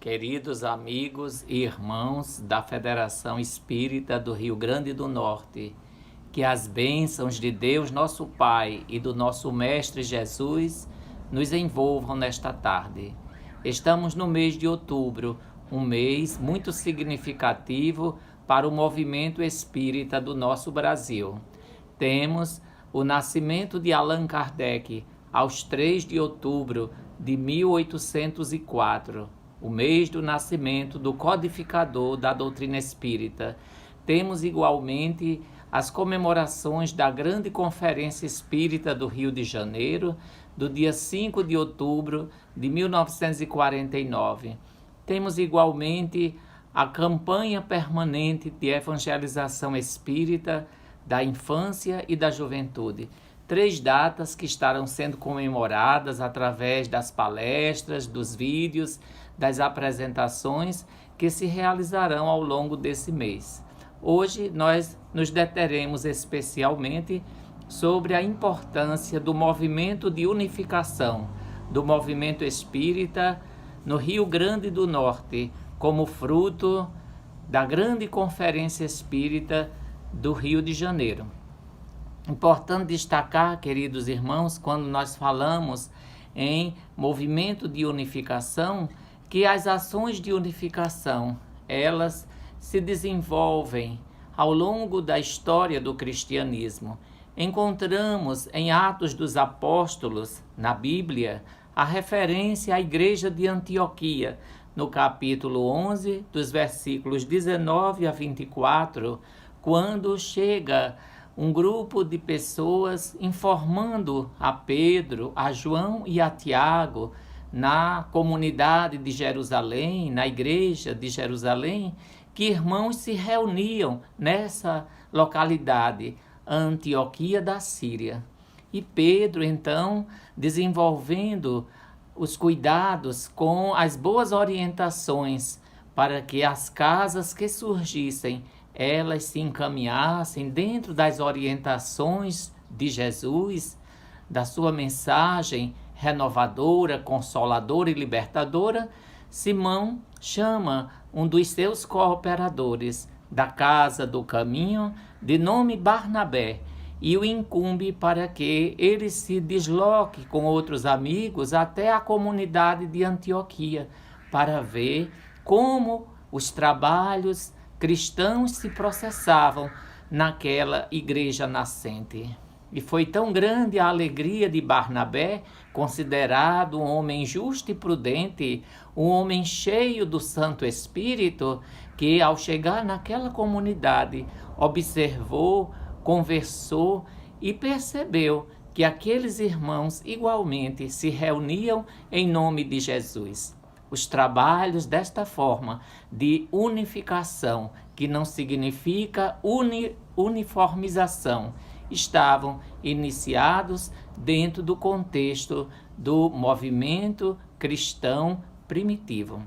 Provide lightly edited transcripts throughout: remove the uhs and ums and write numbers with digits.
Queridos amigos e irmãos da Federação Espírita do Rio Grande do Norte, que as bênçãos de Deus nosso Pai e do nosso Mestre Jesus nos envolvam nesta tarde. Estamos no mês de outubro, um mês muito significativo para o movimento espírita do nosso Brasil. Temos o nascimento de Allan Kardec aos 3 de outubro de 1804, o mês do nascimento do codificador da doutrina espírita. Temos igualmente as comemorações da Grande Conferência Espírita do Rio de Janeiro, do dia 5 de outubro de 1949. Temos igualmente a campanha permanente de evangelização espírita da infância e da juventude. 3 datas que estarão sendo comemoradas através das palestras, dos vídeos, das apresentações que se realizarão ao longo desse mês. Hoje nós nos deteremos especialmente sobre a importância do movimento de unificação, do movimento espírita no Rio Grande do Norte, como fruto da Grande Conferência Espírita do Rio de Janeiro. Importante destacar, queridos irmãos, quando nós falamos em movimento de unificação, que as ações de unificação, elas se desenvolvem ao longo da história do cristianismo. Encontramos em Atos dos Apóstolos, na Bíblia, a referência à Igreja de Antioquia, no capítulo 11, dos versículos 19 a 24, quando chega um grupo de pessoas informando a Pedro, a João e a Tiago, na comunidade de Jerusalém, na igreja de Jerusalém, que irmãos se reuniam nessa localidade, Antioquia da Síria. E Pedro, então, desenvolvendo os cuidados com as boas orientações para que as casas que surgissem, elas se encaminhassem dentro das orientações de Jesus, da sua mensagem renovadora, consoladora e libertadora. Simão chama um dos seus cooperadores da Casa do Caminho, de nome Barnabé, e o incumbe para que ele se desloque com outros amigos até a comunidade de Antioquia, para ver como os trabalhos cristãos se processavam naquela igreja nascente. E foi tão grande a alegria de Barnabé, considerado um homem justo e prudente, um homem cheio do Santo Espírito, que ao chegar naquela comunidade, observou, conversou e percebeu que aqueles irmãos igualmente se reuniam em nome de Jesus. Os trabalhos desta forma de unificação, que não significa uniformização, estavam iniciados dentro do contexto do movimento cristão primitivo.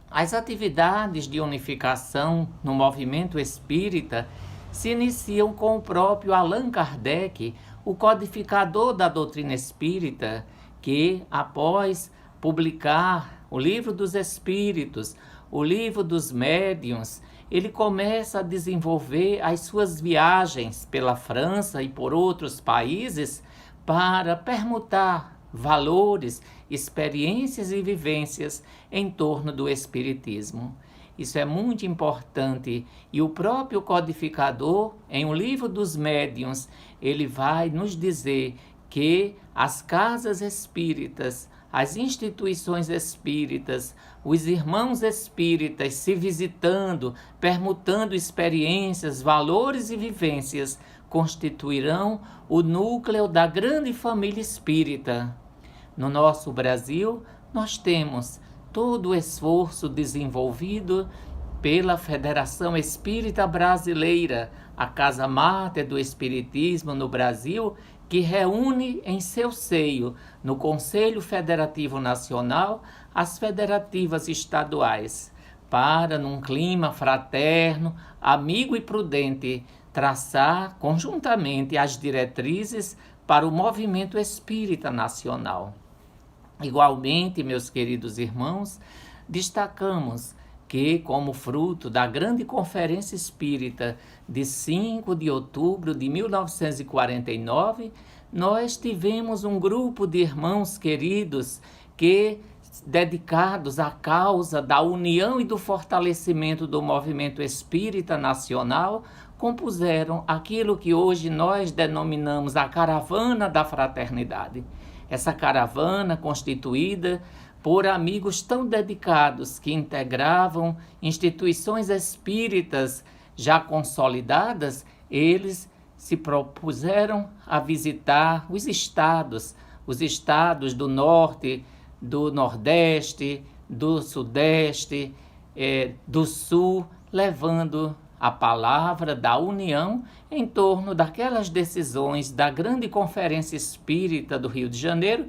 As atividades de unificação no movimento espírita se iniciam com o próprio Allan Kardec, o codificador da doutrina espírita, que após publicar o Livro dos Espíritos, o Livro dos Médiuns, ele começa a desenvolver as suas viagens pela França e por outros países para permutar valores, experiências e vivências em torno do Espiritismo. Isso é muito importante, e o próprio codificador, em O Livro dos Médiuns, ele vai nos dizer que as casas espíritas, as instituições espíritas, os irmãos espíritas se visitando, permutando experiências, valores e vivências, constituirão o núcleo da grande família espírita. No nosso Brasil, nós temos todo o esforço desenvolvido pela Federação Espírita Brasileira, a Casa Máter do Espiritismo no Brasil, que reúne em seu seio, no Conselho Federativo Nacional, as federativas estaduais, para, num clima fraterno, amigo e prudente, traçar conjuntamente as diretrizes para o movimento espírita nacional. Igualmente, meus queridos irmãos, destacamos que, como fruto da grande Conferência Espírita de 5 de outubro de 1949, nós tivemos um grupo de irmãos queridos que, dedicados à causa da união e do fortalecimento do movimento espírita nacional, compuseram aquilo que hoje nós denominamos a Caravana da Fraternidade. Essa caravana, constituída por amigos tão dedicados que integravam instituições espíritas já consolidadas, eles se propuseram a visitar os estados do norte, do nordeste, do sudeste, do sul, levando a palavra da união em torno daquelas decisões da grande Conferência Espírita do Rio de Janeiro,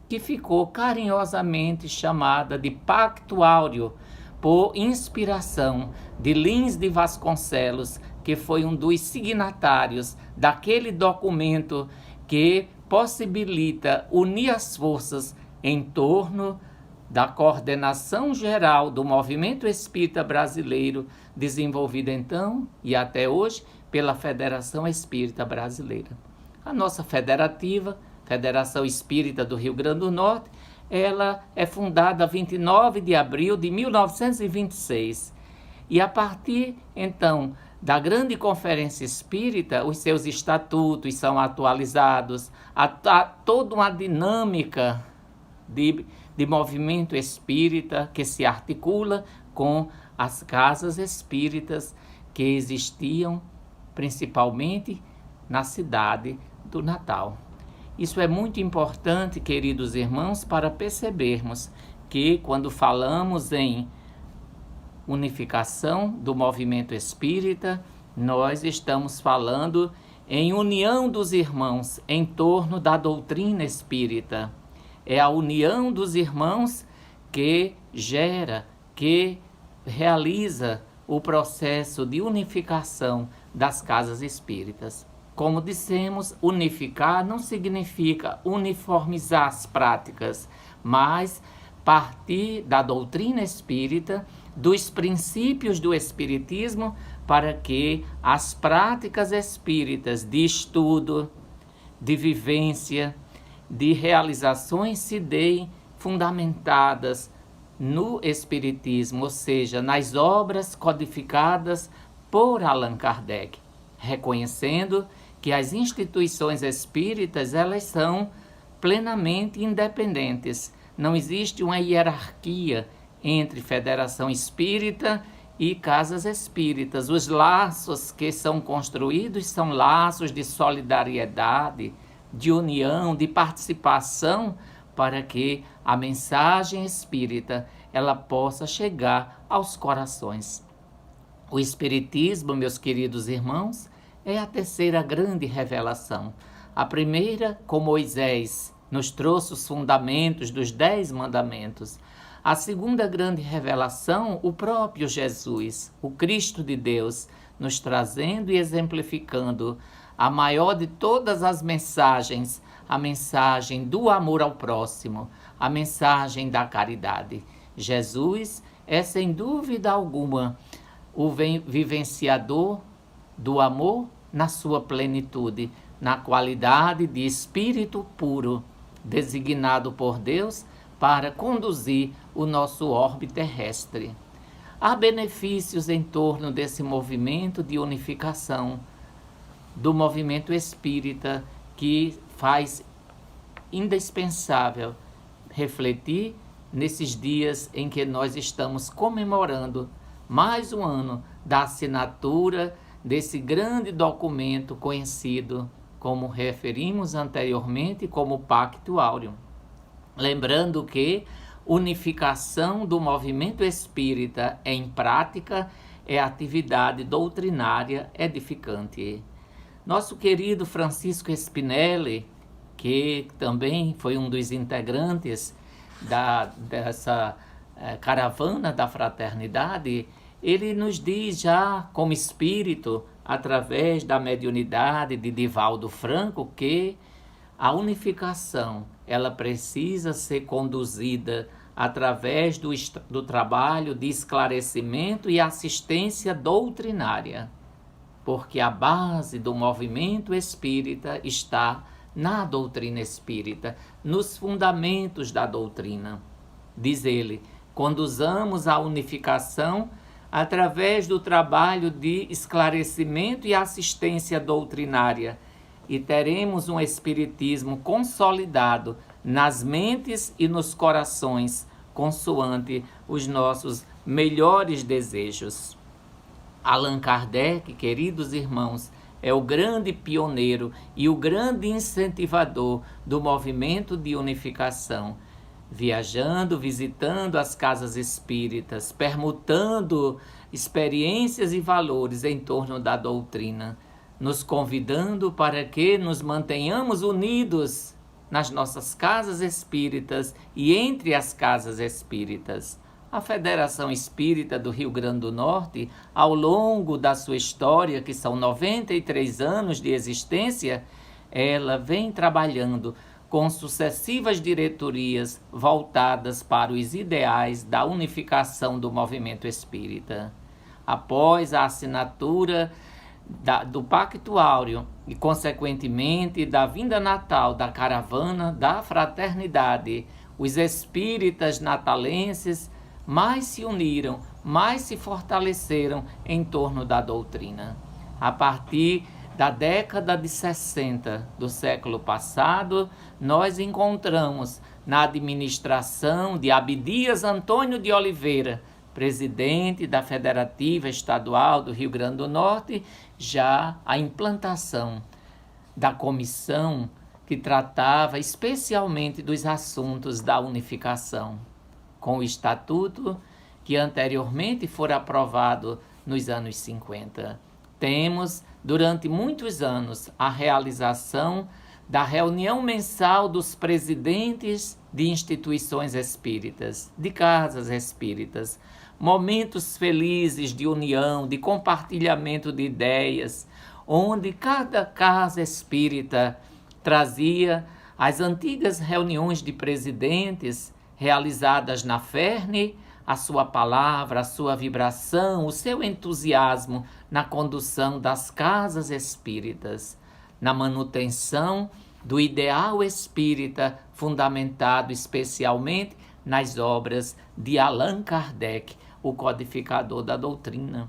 que ficou carinhosamente chamada de Pacto Áureo, por inspiração de Lins de Vasconcelos, que foi um dos signatários daquele documento que possibilita unir as forças em torno da coordenação geral do movimento espírita brasileiro, desenvolvida então e até hoje pela Federação Espírita Brasileira. A nossa federativa, Federação Espírita do Rio Grande do Norte, ela é fundada 29 de abril de 1926. E a partir, então, da grande Conferência Espírita, os seus estatutos são atualizados, há toda uma dinâmica de movimento espírita que se articula com as casas espíritas que existiam principalmente na cidade do Natal. Isso é muito importante, queridos irmãos, para percebermos que quando falamos em unificação do movimento espírita, nós estamos falando em união dos irmãos em torno da doutrina espírita. É a união dos irmãos que gera, que realiza o processo de unificação das casas espíritas. Como dissemos, unificar não significa uniformizar as práticas, mas partir da doutrina espírita, dos princípios do espiritismo, para que as práticas espíritas de estudo, de vivência, de realizações se deem fundamentadas no espiritismo, ou seja, nas obras codificadas por Allan Kardec, reconhecendo que as instituições espíritas, elas são plenamente independentes. Não existe uma hierarquia entre Federação Espírita e casas espíritas. Os laços que são construídos são laços de solidariedade, de união, de participação, para que a mensagem espírita ela possa chegar aos corações. O Espiritismo, meus queridos irmãos, é a terceira grande revelação. A primeira, com Moisés, nos trouxe os fundamentos dos 10 mandamentos. A segunda grande revelação, o próprio Jesus, o Cristo de Deus, nos trazendo e exemplificando a maior de todas as mensagens, a mensagem do amor ao próximo, a mensagem da caridade. Jesus é, sem dúvida alguma, o vivenciador do amor na sua plenitude, na qualidade de espírito puro, designado por Deus para conduzir o nosso orbe terrestre. Há benefícios em torno desse movimento de unificação, do movimento espírita, que faz indispensável refletir nesses dias em que nós estamos comemorando mais um ano da assinatura desse grande documento conhecido, como referimos anteriormente, como Pacto Áureo. Lembrando que unificação do movimento espírita em prática é atividade doutrinária edificante. Nosso querido Francisco Spinelli, que também foi um dos integrantes dessa caravana da fraternidade, ele nos diz já como espírito, através da mediunidade de Divaldo Franco, que a unificação ela precisa ser conduzida através do trabalho de esclarecimento e assistência doutrinária, porque a base do movimento espírita está na doutrina espírita, nos fundamentos da doutrina. Diz ele, conduzamos a unificação através do trabalho de esclarecimento e assistência doutrinária, e teremos um espiritismo consolidado nas mentes e nos corações, consoante os nossos melhores desejos. Allan Kardec, queridos irmãos, é o grande pioneiro e o grande incentivador do movimento de unificação, viajando, visitando as casas espíritas, permutando experiências e valores em torno da doutrina, nos convidando para que nos mantenhamos unidos nas nossas casas espíritas e entre as casas espíritas. A Federação Espírita do Rio Grande do Norte, ao longo da sua história, que são 93 anos de existência, ela vem trabalhando com sucessivas diretorias voltadas para os ideais da unificação do movimento espírita. Após a assinatura do Pacto Áureo e, consequentemente, da vinda natal da Caravana da Fraternidade, os espíritas natalenses mais se uniram, mais se fortaleceram em torno da doutrina. A partir da década de 60 do século passado, nós encontramos na administração de Abdias Antônio de Oliveira, presidente da Federativa Estadual do Rio Grande do Norte, já a implantação da comissão que tratava especialmente dos assuntos da unificação, com o estatuto que anteriormente fora aprovado nos anos 50. Temos, durante muitos anos, a realização da reunião mensal dos presidentes de instituições espíritas, de casas espíritas, momentos felizes de união, de compartilhamento de ideias, onde cada casa espírita trazia as antigas reuniões de presidentes realizadas na Ferne, a sua palavra, a sua vibração, o seu entusiasmo na condução das casas espíritas, na manutenção do ideal espírita fundamentado especialmente nas obras de Allan Kardec, o codificador da doutrina.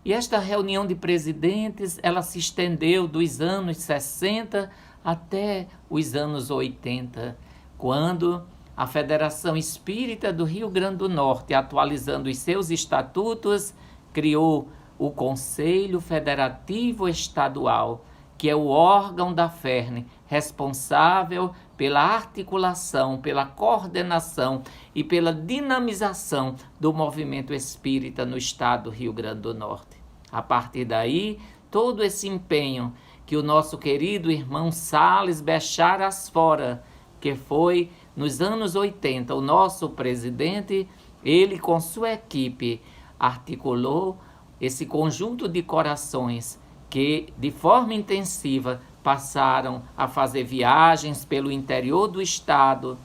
E esta reunião de presidentes, ela se estendeu dos anos 60 até os anos 80, quando a Federação Espírita do Rio Grande do Norte, atualizando os seus estatutos, criou o Conselho Federativo Estadual, que é o órgão da Ferne responsável pela articulação, pela coordenação e pela dinamização do movimento espírita no estado do Rio Grande do Norte. A partir daí, todo esse empenho que o nosso querido irmão Sales Bechar Asfora, que foi nos anos 80 o nosso presidente, ele com sua equipe articulou esse conjunto de corações que de forma intensiva passaram a fazer viagens pelo interior do estado,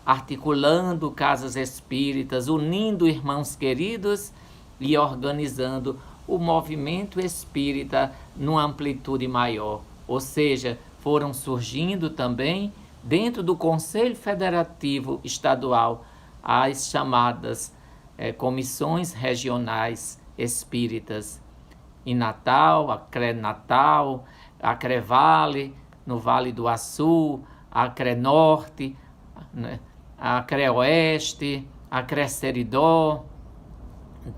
articulando casas espíritas, unindo irmãos queridos e organizando o movimento espírita numa amplitude maior. Ou seja, foram surgindo também, dentro do Conselho Federativo Estadual, as chamadas comissões regionais espíritas. Em Natal, a CRE-Natal, a CRE-Vale, no Vale do Açu, a CRE-Norte, né? A CRE-Oeste, a CRE-Seridó,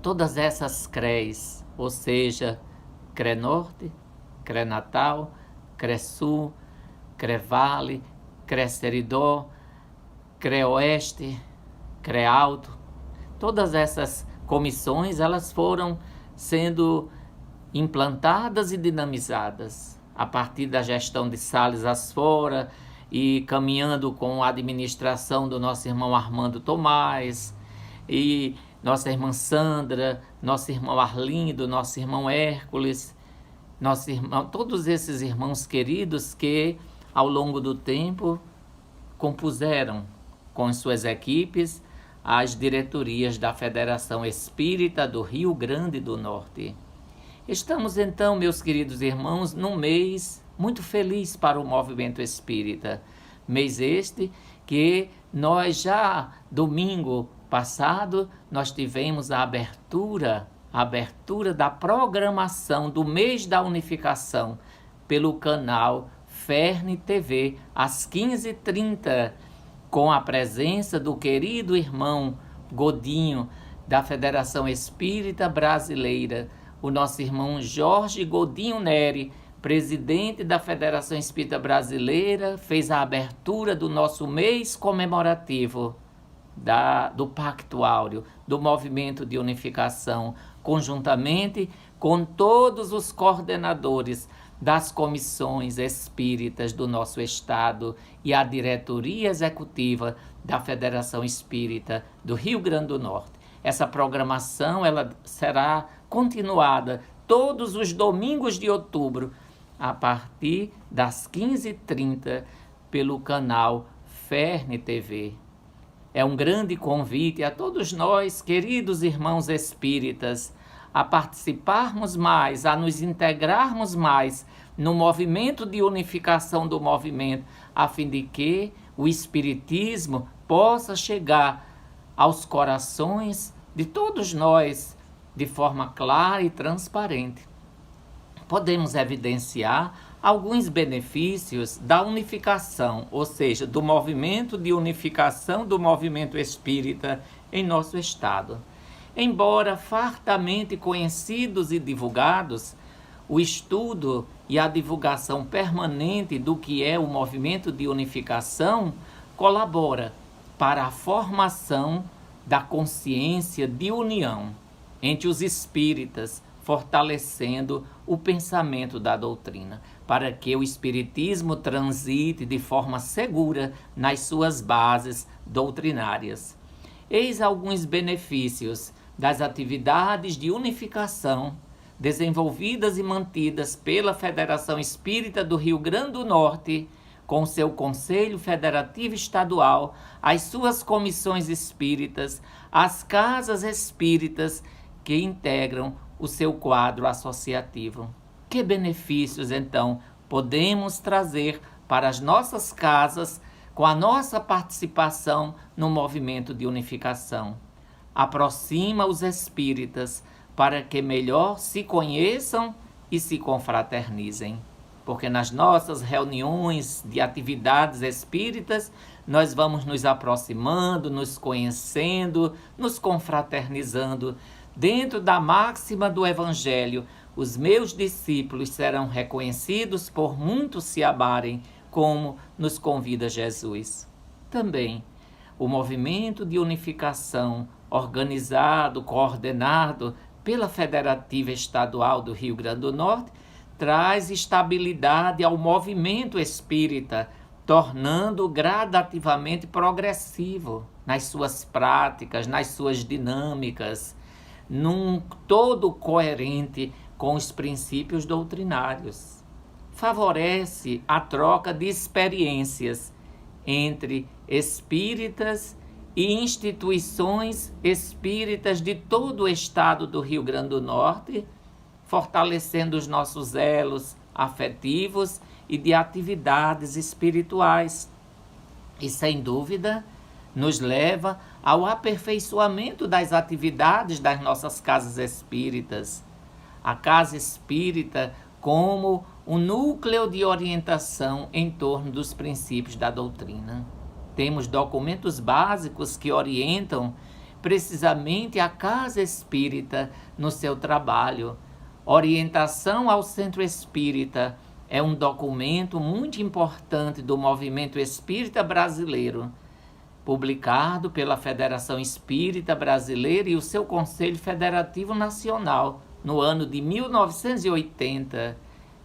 todas essas CREs, ou seja, CRE-Norte, CRE-Natal, CRE-Sul, CRE-Vale, CRE-Seridó, CRE-Oeste, CRE-Alto, todas essas comissões, elas foram sendo implantadas e dinamizadas a partir da gestão de Sales Asfora e caminhando com a administração do nosso irmão Armando Tomás e nossa irmã Sandra, nosso irmão Arlindo, nosso irmão Hércules, nosso irmão, todos esses irmãos queridos que ao longo do tempo compuseram com suas equipes às diretorias da Federação Espírita do Rio Grande do Norte. Estamos então, meus queridos irmãos, num mês muito feliz para o movimento espírita. Mês este que nós já, domingo passado, nós tivemos a abertura da programação do mês da unificação pelo canal Ferne TV, às 15h30, com a presença do querido irmão Godinho, da Federação Espírita Brasileira, o nosso irmão Jorge Godinho Neri, presidente da Federação Espírita Brasileira, fez a abertura do nosso mês comemorativo do Pacto Áureo, do movimento de unificação, conjuntamente com todos os coordenadores das comissões espíritas do nosso estado e a diretoria executiva da Federação Espírita do Rio Grande do Norte. Essa programação ela será continuada todos os domingos de outubro, a partir das 15h30, pelo canal Ferne TV. É um grande convite a todos nós, queridos irmãos espíritas, a participarmos mais, a nos integrarmos mais no movimento de unificação do movimento, a fim de que o Espiritismo possa chegar aos corações de todos nós de forma clara e transparente. Podemos evidenciar alguns benefícios da unificação, ou seja, do movimento de unificação do movimento espírita em nosso estado. Embora fartamente conhecidos e divulgados, o estudo e a divulgação permanente do que é o movimento de unificação colabora para a formação da consciência de união entre os espíritas, fortalecendo o pensamento da doutrina, para que o espiritismo transite de forma segura nas suas bases doutrinárias. Eis alguns benefícios das atividades de unificação desenvolvidas e mantidas pela Federação Espírita do Rio Grande do Norte, com seu Conselho Federativo Estadual, as suas comissões espíritas, as casas espíritas que integram o seu quadro associativo. Que benefícios, então, podemos trazer para as nossas casas com a nossa participação no movimento de unificação? Aproxima os espíritas para que melhor se conheçam e se confraternizem. Porque nas nossas reuniões de atividades espíritas, nós vamos nos aproximando, nos conhecendo, nos confraternizando, dentro da máxima do Evangelho: os meus discípulos serão reconhecidos por muitos se amarem, como nos convida Jesus. Também, o movimento de unificação, organizado, coordenado pela Federativa Estadual do Rio Grande do Norte, traz estabilidade ao movimento espírita, tornando-o gradativamente progressivo nas suas práticas, nas suas dinâmicas, num todo coerente com os princípios doutrinários. Favorece a troca de experiências entre espíritas e instituições espíritas de todo o estado do Rio Grande do Norte, fortalecendo os nossos elos afetivos e de atividades espirituais. E, sem dúvida, nos leva ao aperfeiçoamento das atividades das nossas casas espíritas. A casa espírita como um núcleo de orientação em torno dos princípios da doutrina. Temos documentos básicos que orientam precisamente a casa espírita no seu trabalho. Orientação ao Centro Espírita é um documento muito importante do movimento espírita brasileiro, publicado pela Federação Espírita Brasileira e o seu Conselho Federativo Nacional no ano de 1980.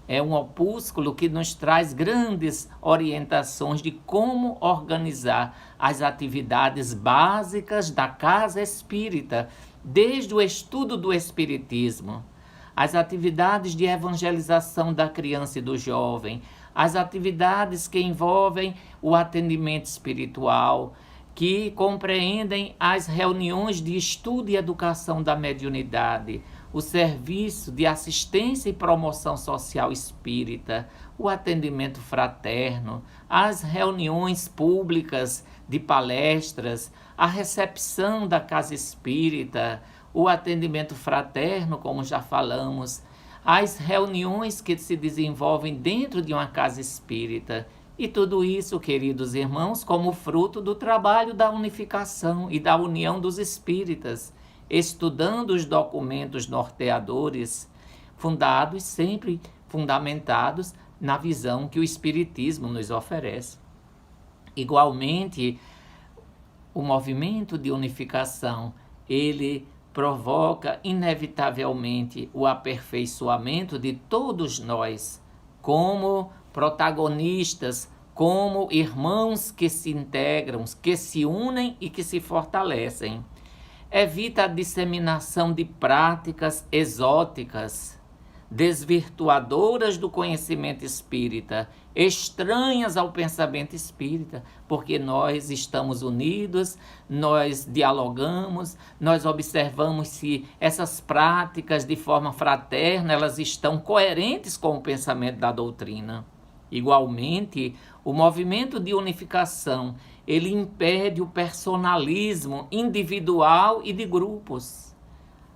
É um opúsculo que nos traz grandes orientações de como organizar as atividades básicas da casa espírita, desde o estudo do espiritismo, as atividades de evangelização da criança e do jovem, as atividades que envolvem o atendimento espiritual, que compreendem as reuniões de estudo e educação da mediunidade, o serviço de assistência e promoção social espírita, o atendimento fraterno, as reuniões públicas de palestras, a recepção da casa espírita, o atendimento fraterno, como já falamos, as reuniões que se desenvolvem dentro de uma casa espírita. E tudo isso, queridos irmãos, como fruto do trabalho da unificação e da união dos espíritas, estudando os documentos norteadores, fundados, sempre fundamentados na visão que o Espiritismo nos oferece. Igualmente, o movimento de unificação, ele provoca inevitavelmente o aperfeiçoamento de todos nós, como protagonistas, como irmãos que se integram, que se unem e que se fortalecem. Evita a disseminação de práticas exóticas, desvirtuadoras do conhecimento espírita, estranhas ao pensamento espírita, porque nós estamos unidos, nós dialogamos, nós observamos se essas práticas de forma fraterna, elas estão coerentes com o pensamento da doutrina. Igualmente, o movimento de unificação, ele impede o personalismo individual e de grupos.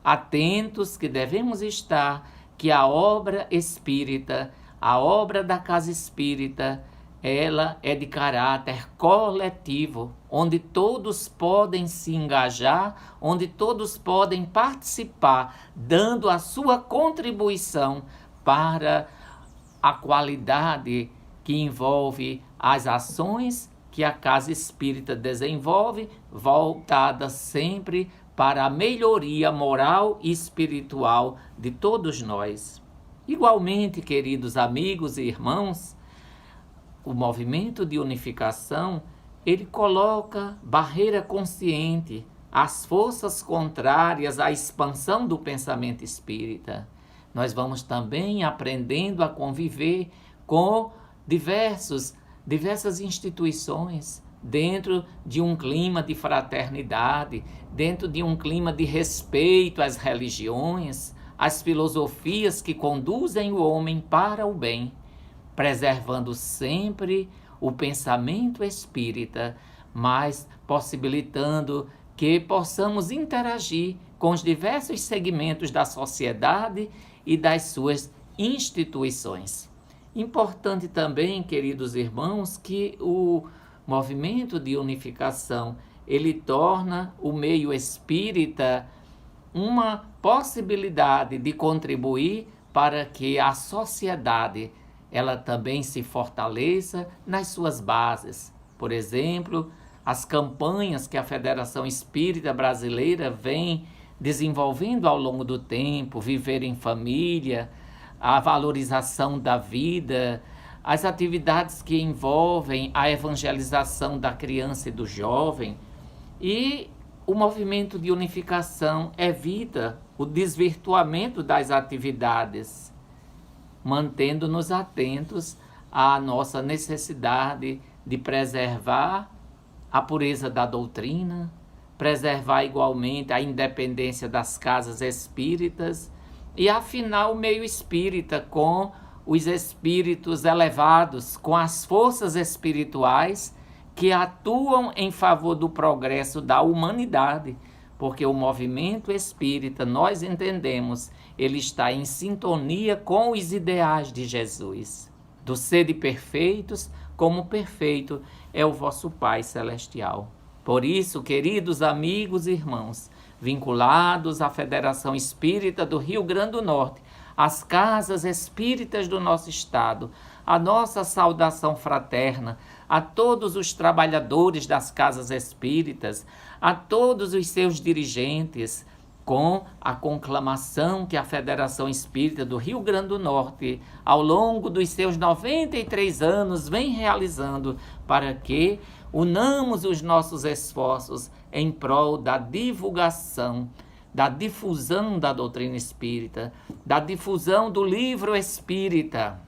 Atentos que devemos estar que a obra espírita, a obra da casa espírita, ela é de caráter coletivo, onde todos podem se engajar, onde todos podem participar, dando a sua contribuição para a qualidade que envolve as ações que a casa espírita desenvolve, voltada sempre para a melhoria moral e espiritual de todos nós. Igualmente, queridos amigos e irmãos, o movimento de unificação, ele coloca barreira consciente às forças contrárias à expansão do pensamento espírita. Nós vamos também aprendendo a conviver com diversas instituições, dentro de um clima de fraternidade, dentro de um clima de respeito às religiões, às filosofias que conduzem o homem para o bem, preservando sempre o pensamento espírita, mas possibilitando que possamos interagir com os diversos segmentos da sociedade e das suas instituições. Importante também, queridos irmãos, que o movimento de unificação, ele torna o meio espírita uma possibilidade de contribuir para que a sociedade ela também se fortaleça nas suas bases. Por exemplo, as campanhas que a Federação Espírita Brasileira vem desenvolvendo ao longo do tempo, viver em família, a valorização da vida, as atividades que envolvem a evangelização da criança e do jovem, e o movimento de unificação evita o desvirtuamento das atividades, mantendo-nos atentos à nossa necessidade de preservar a pureza da doutrina, preservar igualmente a independência das casas espíritas e afinar o meio espírita com os espíritos elevados, com as forças espirituais que atuam em favor do progresso da humanidade, porque o movimento espírita, nós entendemos, ele está em sintonia com os ideais de Jesus. Do sede perfeitos, como perfeito é o vosso Pai Celestial. Por isso, queridos amigos e irmãos, vinculados à Federação Espírita do Rio Grande do Norte, às casas espíritas do nosso estado, a nossa saudação fraterna a todos os trabalhadores das casas espíritas, a todos os seus dirigentes, com a conclamação que a Federação Espírita do Rio Grande do Norte, ao longo dos seus 93 anos, vem realizando para que unamos os nossos esforços em prol da divulgação, da difusão da doutrina espírita, da difusão do livro espírita.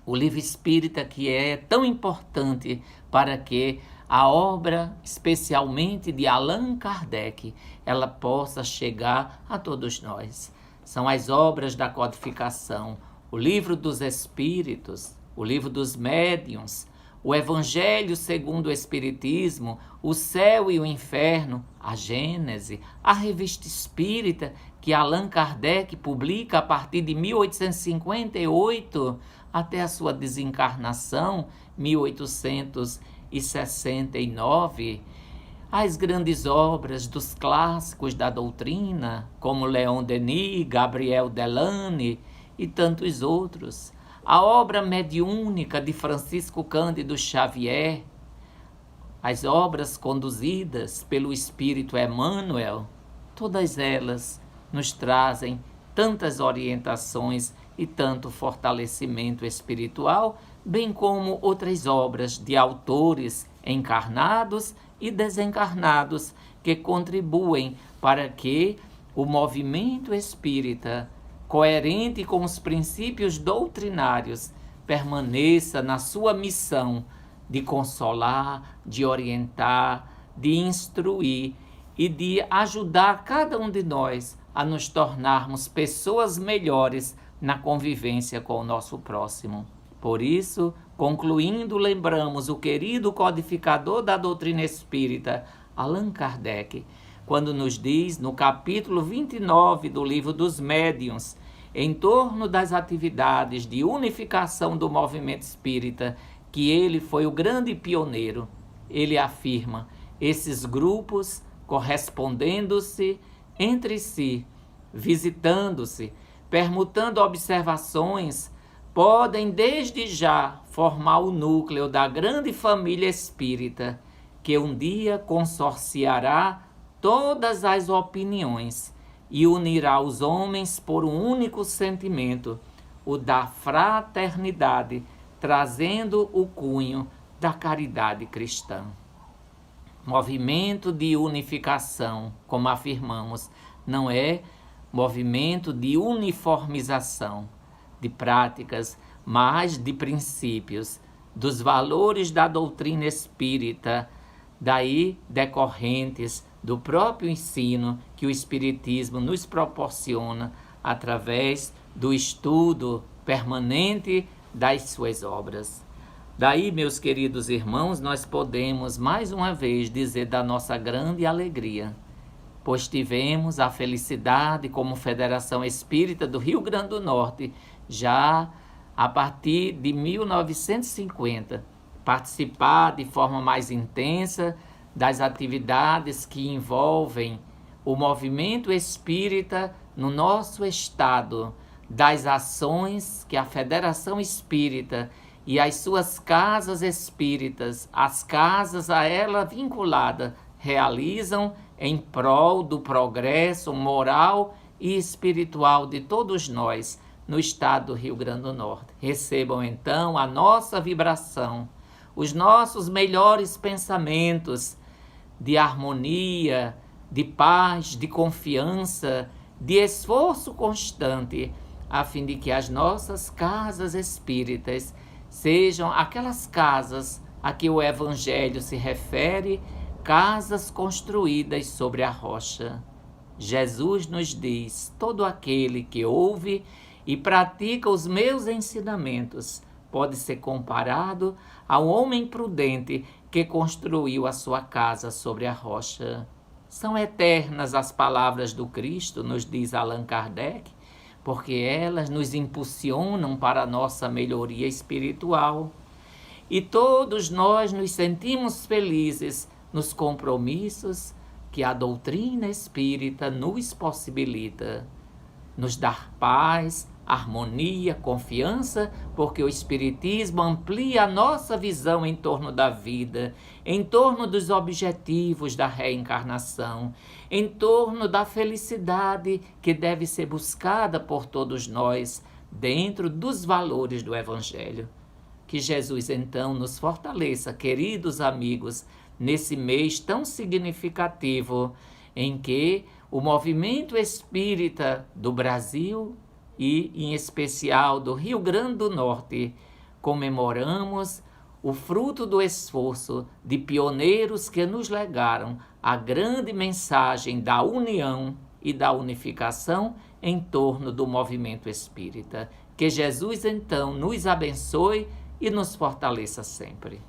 O livro espírita que é tão importante para que a obra, especialmente de Allan Kardec, ela possa chegar a todos nós. São as obras da codificação, o Livro dos Espíritos, o Livro dos Médiuns, o Evangelho segundo o Espiritismo, o Céu e o Inferno, a Gênese, a Revista Espírita, que Allan Kardec publica a partir de 1858 até a sua desencarnação, 1869, as grandes obras dos clássicos da doutrina, como Leon Denis, Gabriel Delane e tantos outros, a obra mediúnica de Francisco Cândido Xavier, as obras conduzidas pelo Espírito Emmanuel, todas elas nos trazem tantas orientações e tanto fortalecimento espiritual, bem como outras obras de autores encarnados e desencarnados que contribuem para que o movimento espírita, coerente com os princípios doutrinários, permaneça na sua missão de consolar, de orientar, de instruir e de ajudar cada um de nós a nos tornarmos pessoas melhores na convivência com o nosso próximo. Por isso, concluindo, lembramos o querido codificador da doutrina espírita, Allan Kardec, quando nos diz, no capítulo 29 do Livro dos Médiuns, em torno das atividades de unificação do movimento espírita, que ele foi o grande pioneiro. Ele afirma, esses grupos correspondendo-se entre si, visitando-se, permutando observações, podem desde já formar o núcleo da grande família espírita, que um dia consorciará todas as opiniões e unirá os homens por um único sentimento, o da fraternidade, trazendo o cunho da caridade cristã. Movimento de unificação, como afirmamos, não é movimento de uniformização de práticas, mas de princípios, dos valores da doutrina espírita, daí decorrentes do próprio ensino que o Espiritismo nos proporciona através do estudo permanente das suas obras. Daí, meus queridos irmãos, nós podemos mais uma vez dizer da nossa grande alegria, pois tivemos a felicidade como Federação Espírita do Rio Grande do Norte, já a partir de 1950, participar de forma mais intensa das atividades que envolvem o movimento espírita no nosso estado, das ações que a Federação Espírita e as suas casas espíritas, as casas a ela vinculada, realizam em prol do progresso moral e espiritual de todos nós no estado do Rio Grande do Norte. Recebam então a nossa vibração, os nossos melhores pensamentos de harmonia, de paz, de confiança, de esforço constante, a fim de que as nossas casas espíritas sejam aquelas casas a que o Evangelho se refere, casas construídas sobre a rocha. Jesus nos diz, todo aquele que ouve e pratica os meus ensinamentos pode ser comparado ao homem prudente que construiu a sua casa sobre a rocha. São eternas as palavras do Cristo, nos diz Allan Kardec, porque elas nos impulsionam para a nossa melhoria espiritual. E todos nós nos sentimos felizes nos compromissos que a doutrina espírita nos possibilita, nos dar paz, harmonia, confiança, porque o Espiritismo amplia a nossa visão em torno da vida, em torno dos objetivos da reencarnação, em torno da felicidade que deve ser buscada por todos nós, dentro dos valores do Evangelho. Que Jesus, então, nos fortaleça, queridos amigos, nesse mês tão significativo em que o movimento espírita do Brasil e, em especial, do Rio Grande do Norte, comemoramos o fruto do esforço de pioneiros que nos legaram a grande mensagem da união e da unificação em torno do movimento espírita. Que Jesus, então, nos abençoe e nos fortaleça sempre.